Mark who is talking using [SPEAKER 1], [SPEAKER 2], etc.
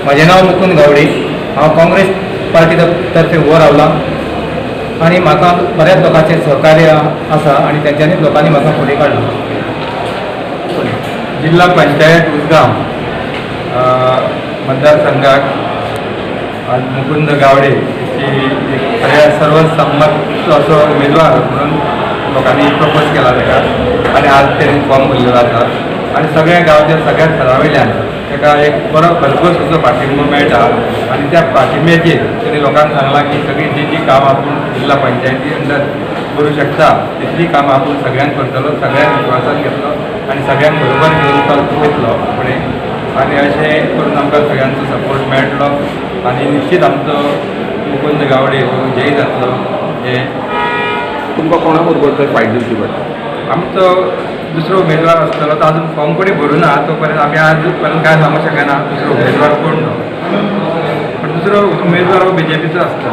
[SPEAKER 1] म्हजें नांव मुकुंद गावडे। हांव काँग्रेस पार्टी तर्फे उबो रावला आनी म्हाका बऱ्याच लोकांचें सहकार्य आसा आनी तेंच्यांनीच लोकांनी म्हाका फुडें काडला।
[SPEAKER 2] जिल्हा पंचायत उजगांव मतदारसंघात आज मुकुंद गावडे की सगळ्या सर्वसंमत असो उमेदवार म्हणून लोकांनी प्रपोज केला ताका आनी आज तेणी फॉर्म भरलेलो आसा आनी सगळ्या गांवच्या सगळ्या थरावयल्यान ताका एक बरो भरघोस असो पाठिंबो मेळटा आनी त्या पाठिंब्याचेर तेणी लोकांक सांगलां की सगळीं जी कामां आपूण जिल्हा पंचायती अंडर करूं शकता तितली कामां आपूण सगळ्यांक करतलो, सगळ्यांक विश्वासान घेतलो आनी सगळ्यांक बरोबर घेवन वयतलो फुडें आनी अशें करून आमकां सगळ्यांचो सपोर्ट मेळटलो आनी निश्चित आमचो मुकुंद गावडे जय जातलो। हे
[SPEAKER 3] तुमकां कोणा बरोबर थंय फायट दिवची पडटा?
[SPEAKER 2] आमचो दुसरो उमेदवार आसतलो तो अजून फॉर्म कोणी भरूना तो पर्यंत आमी आज पर्यंत काय सांगूंक शकना दुसरो उमेदवार कोण तो, पण दुसरो उमेदवार हो BJPचो आसतलो।